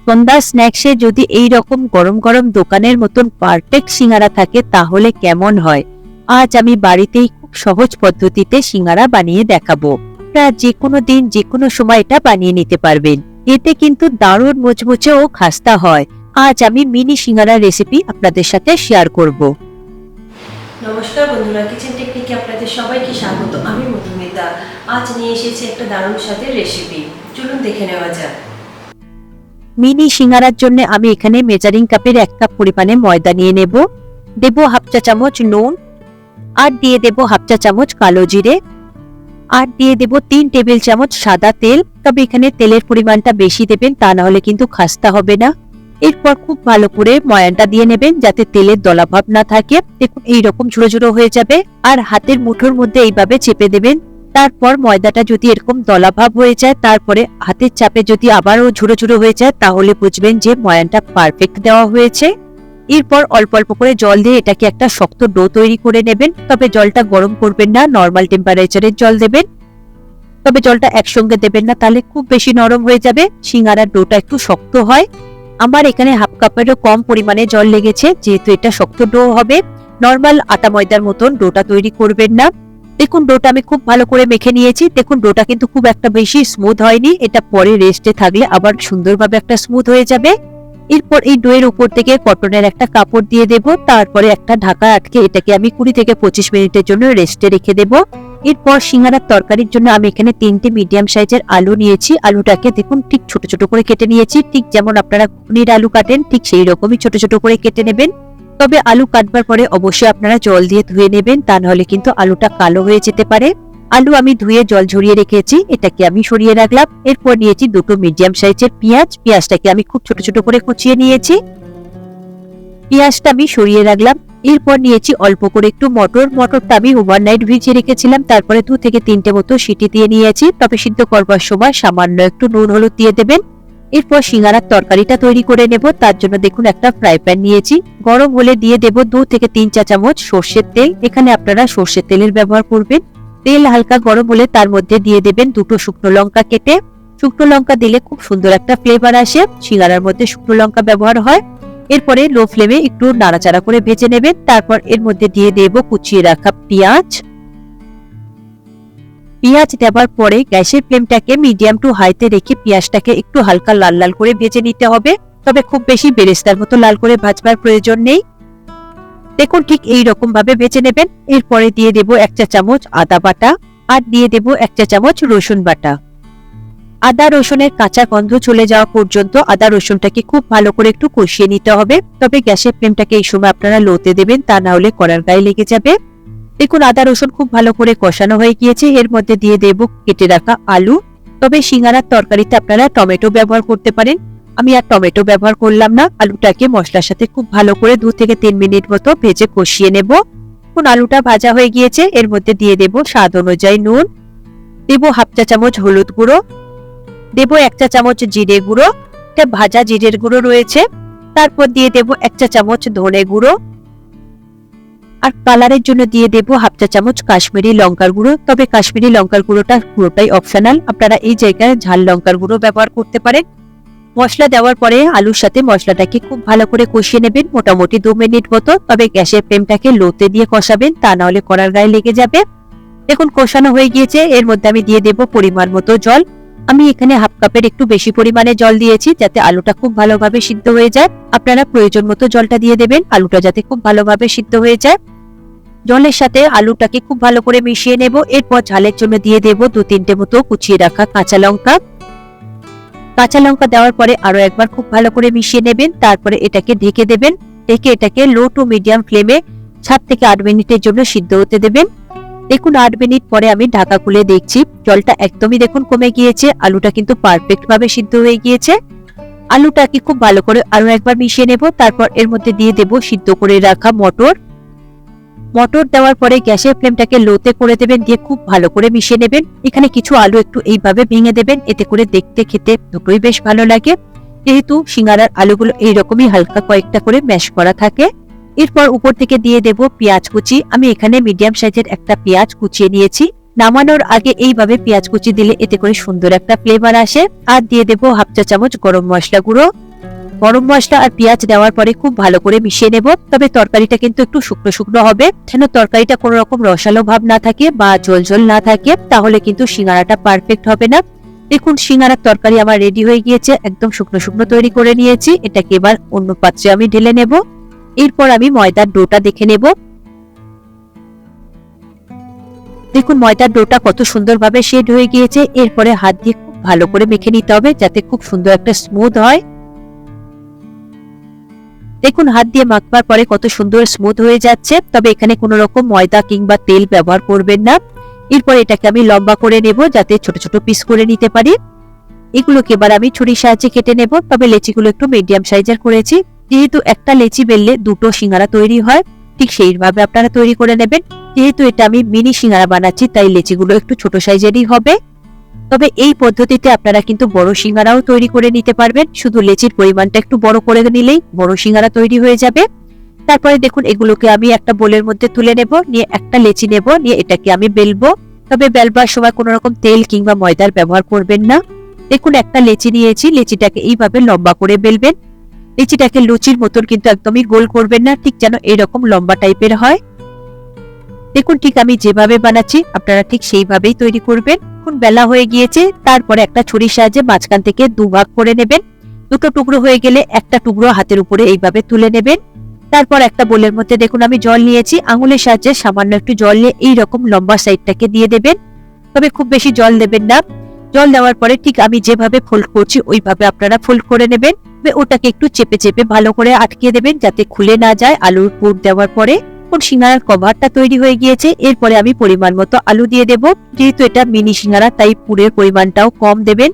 সন্ধ্যা স্ন্যাক্সে যদি এই রকম গরম গরম দোকানের মতন পারফেক্ট সিঙ্গারা থাকে তাহলে কেমন হয়। আজ আমি বাড়িতেই খুব সহজ পদ্ধতিতে সিঙ্গারা বানিয়ে দেখাবো। আপনারা যে কোনো দিন যে কোনো সময় এটা বানিয়ে নিতে পারবেন। এতে কিন্তু দারুণ মুচমুচে ও খাস্তা হয়। আজ আমি মিনি সিঙ্গারা রেসিপি আপনাদের সাথে শেয়ার করব। নমস্কার বন্ধুরা, কিচেন টেকনিকে আপনাদের সবাইকে স্বাগত। আমি মধুমিতা। আজ নিয়ে এসেছি একটা দারুণ স্বাদের রেসিপি, চলুন দেখে নেওয়া যাক। মিনি সিঙ্গারার জন্য আমি এখানে মেজারিং কাপের 1 কাপ পরিমাণে ময়দা নিয়ে নেব। দেব হাফ চা চামচ নুন, আর দিয়ে দেব হাফ চা চামচ কালো জিরে, আর দিয়ে দেব 3 টেবিল চামচ সাদা তেল। তবে এখানে তেলের পরিমাণটা বেশি দেবেন, তা না হলে কিন্তু খাস্তা হবে না। এরপর খুব ভালো করে ময়ানটা দিয়ে নেবেন যাতে তেলের দলাভাব না থাকে। দেখুন এইরকম ঝুড়ো ঝুড়ো হয়ে যাবে, আর হাতের মুঠোর মধ্যে এইভাবে চেপে দেবেন। তারপর ময়দাটা যদি এরকম দলাভাব হয়ে যায়, তারপরে হাতের চাপে যদি আবারও ঝুড়ো ঝুড়ো হয়ে যায়, তাহলে বুঝবেন যে ময়ানটা পারফেক্ট দেওয়া হয়েছে। এরপর অল্প অল্প করে জল দিয়ে এটাকে একটা শক্ত ডো তৈরি করে নেবেন। তবে জলটা গরম করবেন না, নর্মাল টেম্পারেচারের জল দেবেন। তবে জলটা একসঙ্গে দেবেন না, তাহলে খুব বেশি নরম হয়ে যাবে। সিঙ্গারার ডোটা একটু শক্ত হয়। আমার এখানে হাফ কাপেরও কম পরিমাণে জল লেগেছে, যেহেতু এটা শক্ত ডো হবে। নর্মাল আটা ময়দার মতন ডোটা তৈরি করবেন না। দেখুন ডোটা আমি খুব ভালো করে মেখে নিয়েছি। দেখুন ডোটা কিন্তু খুব একটা বেশি স্মুথ হয়নি। এটা পরে রেস্টে থাকলে আবার সুন্দরভাবে একটা স্মুথ হয়ে যাবে। এরপর এই ডোয়ের উপর থেকে কটনের একটা কাপড় দিয়ে দেব। তারপরে একটা ঢাকা আটকে এটাকে আমি 20 থেকে 25 মিনিটের জন্য রেস্টে রেখে দেব। এরপর সিঙ্গারার তরকারির জন্য আমি এখানে 3টে মিডিয়াম সাইজের আলু নিয়েছি। আলুটাকে দেখুন ঠিক ছোট ছোট করে কেটে নিয়েছি। ঠিক যেমন আপনারা ঘুগনির আলু কাটেন, ঠিক সেই রকমই ছোট ছোট করে কেটে নেবেন। তবে আলু কাটবার পরে অবশ্যই আপনারা জল দিয়ে ধুয়ে নেবেন, তা নাহলে কিন্তু আলুটা কালো হয়ে যেতে পারে। আলু আমি ধুয়ে জল ঝরিয়ে রেখেছি, এটাকে আমি সরিয়ে রাখলাম। এরপর নিয়েছি 2টো মিডিয়াম সাইজের পেঁয়াজ। পেঁয়াজটাকে আমি খুব ছোট ছোট করে কুচিয়ে নিয়েছি। পেঁয়াজটা আমি সরিয়ে রাখলাম। এরপর নিয়েছি অল্প করে একটু মটর। মটরটা আমি ওভারনাইট ভিজিয়ে রেখেছিলাম। তারপরে 2 থেকে 3টে মতো সিটি দিয়ে নিয়েছি। তবে সিদ্ধ করবার সময় সামান্য একটু নুন হলুদ দিয়ে দেবেন। এরপর সিঙ্গারার তরকারিটা তৈরি করে নেব। তার জন্য দেখুন একটা ফ্রাই প্যান নিয়েছি। গরম হলে দিয়ে দেব 2 থেকে 3 চা চামচ সর্ষের তেল। এখানে আপনারা সর্ষের তেলের ব্যবহার করবেন। তেল হালকা গরম হলে তার মধ্যে দিয়ে দেবেন 2টো শুকনো লঙ্কা কেটে। শুকনো লঙ্কা দিলে খুব সুন্দর একটা ফ্লেভার আসে। সিঙ্গারার মধ্যে শুকনো লঙ্কা ব্যবহার হয়। এরপরে লো ফ্লেমে একটু নাড়াচাড়া করে ভেজে নেবেন। তারপর এর মধ্যে দিয়ে দেব কুচিয়ে রাখা পেঁয়াজ। পেঁয়াজ দেওয়ার পরে গ্যাসের ফ্লেমটাকে মিডিয়াম টু হাইতে রেখে পেঁয়াজটাকে একটু হালকা লাল লাল করে ভেজে নিতে হবে। তবে খুব বেশি বেরেস্তার মতো লাল করে ভাজবার প্রয়োজন নেই। দেখুন ঠিক এই রকম ভাবে ভেজে নেবেন। এরপরে দিয়ে দেব 1 চা চামচ আদা বাটা, আর দিয়ে দেব 1 চা চামচ রসুন বাটা। আদা রসুনের কাঁচা গন্ধ চলে যাওয়া পর্যন্ত আদা রসুনটাকে খুব ভালো করে একটু কষিয়ে নিতে হবে। তবে গ্যাসের ফ্লেমটাকে এই সময় আপনারা লোতে দেবেন, তা না হলে কড়ার গায়ে লেগে যাবে। দেখুন আদা রসুন খুব ভালো করে কষানো হয়ে গিয়েছে। এর মধ্যে দিয়ে দেব কেটে রাখা আলু। তবে সিঙ্গারার তরকারিতে আপনারা টমেটো ব্যবহার করতে পারেন। আমি আর টমেটো ব্যবহার করলাম না। আলুটাকে মশলার সাথে খুব ভালো করে 2 থেকে 3 মিনিট মতো ভেজে কষিয়ে নেব। এখন আলুটা ভাজা হয়ে গিয়েছে। এর মধ্যে দিয়ে দেব স্বাদ অনুযায়ী নুন, দেব হাফ চা চামচ হলুদ গুঁড়ো, দেব 1 চা চামচ জিরে গুঁড়ো। এটা ভাজা জিরের গুঁড়ো রয়েছে। তারপর দিয়ে দেব 1 চা চামচ ধনে গুঁড়ো, আর কালারের জন্য দিয়ে দেব হাফ চা চামচ কাশ্মীরি লঙ্কার গুঁড়ো। তবে কাশ্মীরি লঙ্কার গুঁড়োটা পুরোটাই অপশনাল, আপনারা এই জায়গায় ঝাল লঙ্কার গুঁড়ো ব্যবহার করতে পারেন। মশলা দেওয়ার পরে আলুর সাথে মশলাটাকে খুব ভালো করে কষিয়ে নেবেন, মোটামুটি 2 মিনিট মতো। তবে গ্যাসের ফ্লেমটাকে লোতে দিয়ে কষাবেন, তা না হলে কড়ার গায়ে লেগে যাবে। দেখুন কষানো হয়ে গিয়েছে। এর মধ্যে আমি দিয়ে দেব পরিমাণ মতো জল। আমি এখানে হাফ কাপের একটু বেশি পরিমাণে জল দিয়েছি, যাতে আলুটা খুব ভালোভাবে সিদ্ধ হয়ে যায়। আপনারা প্রয়োজন মতো জলটা দিয়ে দেবেন, আলুটা যাতে খুব ভালোভাবে সিদ্ধ হয়ে যায়। জলের সাথে আলুটাকে খুব ভালো করে মিশিয়ে নেব। এরপর ঝালের জন্য দিয়ে দেব 2-3টে মতো কুচিয়ে রাখা কাঁচা লঙ্কা। কাঁচা লঙ্কা দেওয়ার পরে আরো একবার খুব ভালো করে মিশিয়ে নেবেন। তারপরে এটাকে ঢেকে দেবেন। ঢেকে এটাকে লো টু মিডিয়াম ফ্লেমে 7 থেকে 8 মিনিটের জন্য সিদ্ধ হতে দেবেন। দেখুন 8 মিনিট পরে আমি ঢাকা খুলে দেখছি, জলটা একদমই দেখুন কমে গিয়েছে। আলুটা কিন্তু পারফেক্ট ভাবে সিদ্ধ হয়ে গিয়েছে। আলুটাকে খুব ভালো করে আরো একবার মিশিয়ে নেব। তারপর এর মধ্যে দিয়ে দেব সিদ্ধ করে রাখা মটর। মটর দেওয়ার পরে গ্যাসের ফ্লেমটাকে লোতে করে দেবেন, দিয়ে খুব ভালো করে মিশিয়ে নেবেন। এখানে কিছু আলু একটু এইভাবে ভেঙে দেবেন, এতে করে দেখতে খেতে দুটোই বেশ ভালো লাগে। যেহেতু সিঙ্গারার আলুগুলো এইরকমই হালকা কয়েকটা করে ম্যাশ করা থাকে। এরপর উপর থেকে দিয়ে দেব পেঁয়াজ কুচি। আমি এখানে মিডিয়াম সাইজের একটা পেঁয়াজ কুচিয়ে নিয়েছি। নামানোর আগে এইভাবে পেঁয়াজ কুচি দিলে এতে করে সুন্দর একটা ফ্লেভার আসে। আর দিয়ে দেব হাফ চা চামচ গরম মশলা গুঁড়ো, গরম মশলা আর পেঁয়াজ দেওয়ার পরে খুব ভালো করে মিশিয়ে নেব। তবে তরকারিটা কিন্তু একটু শুকনো শুকনো হবে, যেন তরকারিটা কোনো রকম রসালো ভাব না থাকে বা ঝোল ঝোল না থাকে, তাহলে কিন্তু সিঙ্গারাটা পারফেক্ট হবে না। দেখুন সিঙ্গারার তরকারি আমার রেডি হয়ে গিয়েছে, একদম শুকনো শুকনো তৈরি করে নিয়েছি। এটাকে এবার অন্য পাত্রে আমি ঢেলে নেব। এরপর আমি ময়দার ডোটা দেখে নেব। দেখুন ময়দার ডোটা কত সুন্দরভাবে শেড হয়ে গিয়েছে। এরপরে হাত দিয়ে খুব ভালো করে মেখে নিতে হবে, যাতে খুব সুন্দর একটা স্মুথ হয়। দেখুন হাত দিয়ে মাখবার পরে কত সুন্দর স্মুথ হয়ে যাচ্ছে। তবে এখানে কোনো রকম ময়দা কিংবা তেল ব্যবহার করবেন না। এরপর এটাকে আমি লম্বা করে নেব, যাতে ছোট ছোট পিস করে নিতে পারি। এগুলোকে এবার আমি ছুরির সাহায্যে কেটে নেব। তবে লেচিগুলো একটু মিডিয়াম সাইজের করেছি, যেহেতু একটা লেচি বেললে দুটো সিঙ্গারা তৈরি হয়, ঠিক সেইভাবে আপনারা তৈরি করে নেবেন। যেহেতু এটা আমি মিনি সিঙ্গারা বানাচ্ছি, তাই লেচিগুলো একটু ছোট সাইজেরই হবে। তবে এই পদ্ধতিতে আপনারা কিন্তু বড় সিঙ্গারাও তৈরি করে নিতে পারবেন, শুধু লেচির পরিমাণটা একটু বড় করে নিলেই বড় সিঙ্গারা তৈরি হয়ে যাবে। তারপরে দেখুন এগুলোকে আমি একটা বোলের মধ্যে তুলে নেব, নিয়ে একটা লেচি নেব, নিয়ে এটাকে আমি বেলবো। তবে বেলবার সময় কোনো রকম তেল কিংবা ময়দার ব্যবহার করবেন না। দেখুন একটা লেচি নিয়েছি, লেচিটাকে এইভাবে লম্বা করে বেলবেন। লেচিটাকে লুচির মতন কিন্তু একদমই গোল করবেন না, ঠিক যেন এরকম লম্বা টাইপের হয়। দেখুন ঠিক আমি যেভাবে বানাচ্ছি আপনারা ঠিক সেইভাবেই তৈরি করবেন। এখন বেলা হয়ে গিয়েছে, তারপরে একটা ছুরির সাহায্যে মাঝখান থেকে দুভাগ করে নেবেন। দুটো টুকরো হয়ে গেলে একটা টুকরো হাতের উপরে এইভাবে তুলে নেবেন। তারপর একটা বোলের মধ্যে দেখুন আমি জল নিয়েছি, আঙুলের সাহায্যে সামান্য একটু জল নিয়ে এইরকম লম্বা সাইডটাকে দিয়ে দেবেন। তবে খুব বেশি জল দেবেন না। জল দেওয়ার পরে ঠিক আমি যেভাবে ফোল্ড করছি ওইভাবে আপনারা ফোল্ড করে নেবেন। ওটাকে একটু চেপে চেপে ভালো করে আটকে দেবেন, যাতে খুলে না যায় আলুর পুর দেওয়ার পরে। সিঙ্গারার কভারটা তৈরি হয়ে গিয়েছে। এরপরে আমি পরিমাণ মতো আলু দিয়ে দেব। যেহেতু এটা মিনি সিঙ্গারা, তাই পুরের পরিমাণটাও কম দেবেন।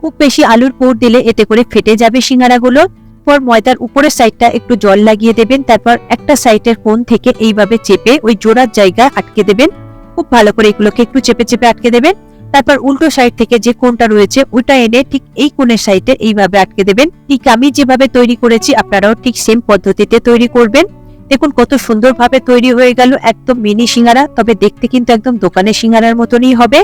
খুব বেশি আলুর পুর দিলে এতে করে ফেটে যাবে সিঙ্গারাগুলো। পর ময়দার উপরের সাইডটা একটু জল লাগিয়ে দেবেন। তারপর একটা সাইডের কোণ থেকে এইভাবে চেপে ওই জোড়ার জায়গায় আটকে দেবেন। খুব ভালো করে এগুলোকে একটু চেপে চেপে আটকে দেবেন। তারপর উল্টো সাইড থেকে যে কোণটা রয়েছে ওটা এনে ঠিক এই কোণের সাইডে এইভাবে আটকে দেবেন। ঠিক আমি যেভাবে তৈরি করেছি আপনারাও ঠিক সেম পদ্ধতিতে তৈরি করবেন। দেখুন কত সুন্দরভাবে তৈরি হয়ে গেল একদম মিনি সিঙ্গারা। তবে দেখতে কিন্তু একদম দোকানের সিঙ্গারার মতনই হবে।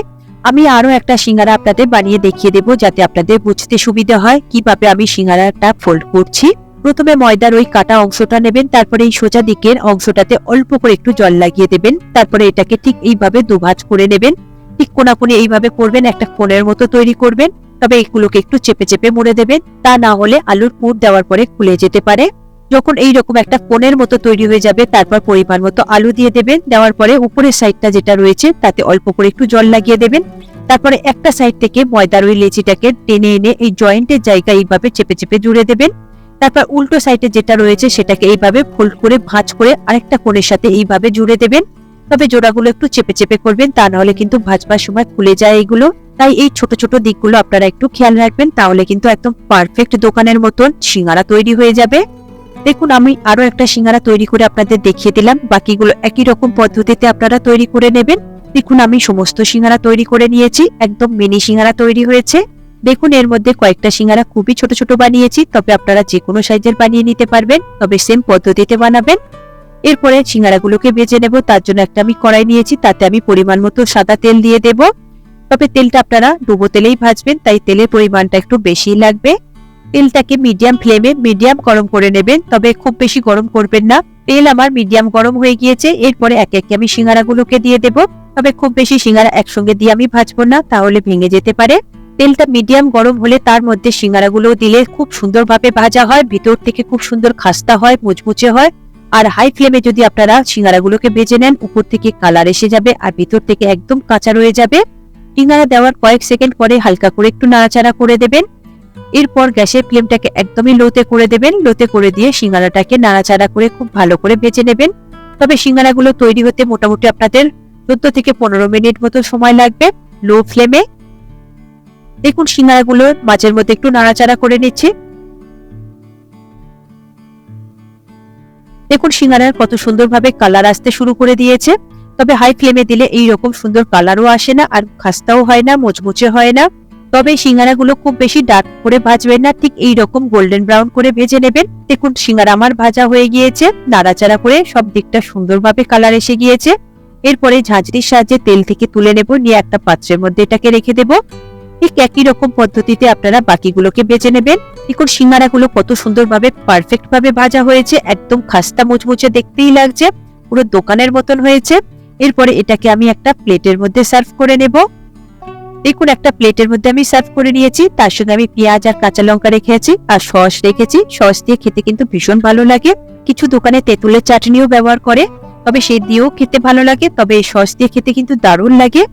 আমি আরো একটা সিঙ্গারা আপনাদের বানিয়ে দেখিয়ে দেবো, যাতে আপনাদের বুঝতে সুবিধা হয় কিভাবে আমি সিঙ্গারাটা ফোল্ড করছি। প্রথমে ময়দার ওই কাটা অংশটা নেবেন, তারপরে এই সোজা দিকের অংশটাতে অল্প করে একটু জল লাগিয়ে দেবেন। তারপরে এটাকে ঠিক এইভাবে দুভাঁজ করে নেবেন। ঠিক কোনাকুনি এইভাবে করবেন, একটা কোণের মতো তৈরি করবেন। তবে এগুলোকে একটু চেপে চেপে মুড়ে দেবেন, তা না হলে আলুর পুর দেওয়ার পরে খুলে যেতে পারে। যখন এইরকম একটা কোণের মতো তৈরি হয়ে যাবে, তারপর পরিমাণ মতো আলু দিয়ে দেবেন। দেওয়ার পরে উপরের সাইডটা যেটা রয়েছে তাতে অল্প করে একটু জল লাগিয়ে দেবেন। তারপরে একটা সাইড থেকে ময়দার ওই লেচিটাকে টেনে এনে এই জয়েন্টের জায়গায় এইভাবে চেপে চেপে জুড়ে দেবেন। তারপর উল্টো সাইডে যেটা রয়েছে সেটাকে এইভাবে ফোল্ড করে ভাঁজ করে আরেকটা কোণের সাথে এইভাবে জুড়ে দেবেন। তবে জোড়াগুলো একটু চেপে চেপে করবেন, তা না হলে কিন্তু ভাজবার সময় খুলে যায় এগুলো। তাই এই ছোট ছোট দিকগুলো আপনারা একটু খেয়াল রাখবেন, তাহলে কিন্তু একদম পারফেক্ট দোকানের মতন সিঙ্গারা তৈরি হয়ে যাবে। দেখুন আমি আরো একটা সিঙ্গারা তৈরি করে আপনাদের দেখিয়ে দিলাম। বাকিগুলো একই রকম পদ্ধতিতে আপনারা তৈরি করে নেবেন। দেখুন আমি সমস্ত সিঙ্গারা তৈরি করে নিয়েছি, একদম মিনি সিঙ্গারা তৈরি হয়েছে। দেখুন এর মধ্যে কয়েকটা সিঙ্গারা খুবই ছোট ছোট বানিয়েছি, তবে আপনারা যে কোনো সাইজের বানিয়ে নিতে পারবেন, তবে সেম পদ্ধতিতে বানাবেন। এরপরে সিঙ্গারাগুলোকে ভেজে নেব। তার জন্য একটা আমি কড়াই নিয়েছি, তাতে আমি পরিমাণ মতো সাদা তেল দিয়ে দেব। তবে তেলটা আপনারা ডুবো তেলেই ভাজবেন, তাই তেলের পরিমাণটা একটু বেশি লাগবে। তেলটাকে মিডিয়াম ফ্লেমে মিডিয়াম গরম করে নেবেন, তবে খুব বেশি গরম করবেন না। তেল আমার মিডিয়াম গরম হয়ে গিয়েছে। এরপরে একে একে আমি সিঙ্গারাগুলোকে দিয়ে দেব। তবে খুব বেশি সিঙ্গারা একসঙ্গে দিয়ে আমি ভাজবো না, তাহলে ভেঙে যেতে পারে। তেলটা মিডিয়াম গরম হলে তার মধ্যে সিঙ্গারাগুলো দিলে খুব সুন্দরভাবে ভাজা হয়, ভিতর থেকে খুব সুন্দর খাস্তা হয়, মুচমুচে হয়। আর হাই ফ্লেমে যদি আপনারা সিঙ্গারাগুলোকে ভেজে নেন, উপর থেকে কালার এসে যাবে আর ভিতর থেকে একদম কাঁচা রয়ে যাবে। সিঙ্গারা দেওয়ার কয়েক সেকেন্ড পরে হালকা করে একটু নাড়াচাড়া করে দেবেন। এরপর গ্যাসের ফ্লেমটাকে একদমই লোতে করে দেবেন। লোতে করে দিয়ে সিঙ্গারাটাকে নাড়াচাড়া করে খুব ভালো করে ভেজে নেবেন। তবে সিঙ্গারাগুলো তৈরি হতে মোটামুটি আপনাদের 14 থেকে 15 মিনিট মতো সময় লাগবে লো ফ্লেমে। দেখুন সিঙ্গারাগুলো মাঝের মধ্যে একটু নাড়াচাড়া করে নিচ্ছি। দেখুন সিঙ্গারার কত সুন্দরভাবে কালার আসতে শুরু করে দিয়েছে। তবে হাই ফ্লেমে দিলে এইরকম সুন্দর কালারও আসে না, আর খাস্তাও হয় না, মুচমুচে হয় না। তবে সিঙ্গারাগুলো খুব বেশি ডার্ক করে ভাজবেন না, ঠিক এইরকম গোল্ডেন ব্রাউন করে ভেজে নেবেন। দেখুন সিঙ্গারা আমার ভাজা হয়ে গিয়েছে, নাড়াচাড়া করে সব দিকটা সুন্দরভাবে কালার এসে গিয়েছে। এরপরে ঝাঁঝরির সাহায্যে তেল থেকে তুলে নেব, নিয়ে একটা পাত্রের মধ্যে এটাকে রেখে দেব। ঠিক একই রকম পদ্ধতিতে আপনারা বাকিগুলোকে বেজে নেবেন। দেখুন সিঙ্গারাগুলো কত সুন্দরভাবে পারফেক্ট ভাবে ভাজা হয়েছে, একদম খাস্তা মুচমুচে দেখতেই লাগছে, পুরো দোকানের মতন হয়েছে। এরপরে এটাকে আমি একটা প্লেটের মধ্যে সার্ভ করে নেব। দেখুন একটা প্লেটের মধ্যে আমি সার্ভ করে নিয়েছি, তার সঙ্গে আমি পেঁয়াজ আর কাঁচা লঙ্কা রেখেছি আর সস রেখেছি। সস দিয়ে খেতে কিন্তু ভীষণ ভালো লাগে। কিছু দোকানে তেঁতুলের চাটনিও ব্যবহার করে, তবে সেই দিয়েও খেতে ভালো লাগে, তবে এই সস দিয়ে খেতে কিন্তু দারুণ লাগে।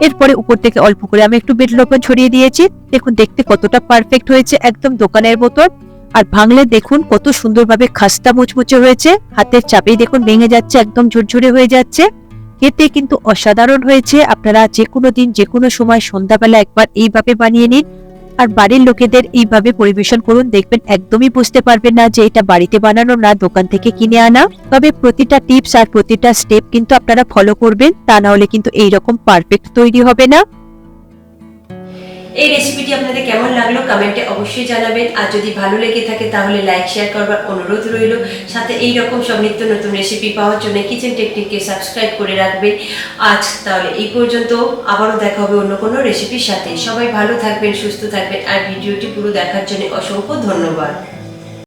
এরপরে উপর থেকে অল্প করে আমি একটু বিট লবণ ছড়িয়ে দিয়েছি। দেখুন দেখতে কতটা পারফেক্ট হয়েছে, একদম দোকানের মতন। আর ভাঙলে দেখুন কত সুন্দরভাবে খাস্তা মুচমুচে হয়েছে, হাতের চাপেই দেখুন ভেঙে যাচ্ছে, একদম ঝুরঝুরে হয়ে যাচ্ছে। খেতে কিন্তু অসাধারণ হয়েছে। আপনারা যে কোনো দিন যে কোনো সময় সন্ধ্যাবেলা একবার এইভাবে বানিয়ে নিন আর বাড়ির লোকেদের এইভাবে পরিবেশন করুন, দেখবেন একদমই বুঝতে পারবেন না যে এটা বাড়িতে বানানো না দোকান থেকে কিনে আনা। তবে প্রতিটা টিপস আর প্রতিটা স্টেপ কিন্তু আপনারা ফলো করবেন, তা না হলে কিন্তু এইরকম পারফেক্ট তৈরি হবে না। এই রেসিপিটি আপনাদের কেমন লাগলো কমেন্টে অবশ্যই জানাবেন। আর যদি ভালো লেগে থাকে তাহলে লাইক শেয়ার করবার অনুরোধ রইল। সাথে এই রকম সব নিত্য নতুন রেসিপি পাওয়ার জন্য কিচেন টেকনিককে সাবস্ক্রাইব করে রাখবেন। আজ তাহলে এই পর্যন্ত, আবারও দেখা হবে অন্য কোনো রেসিপির সাথে। সবাই ভালো থাকবেন, সুস্থ থাকবেন, আর ভিডিওটি পুরো দেখার জন্য অসংখ্য ধন্যবাদ।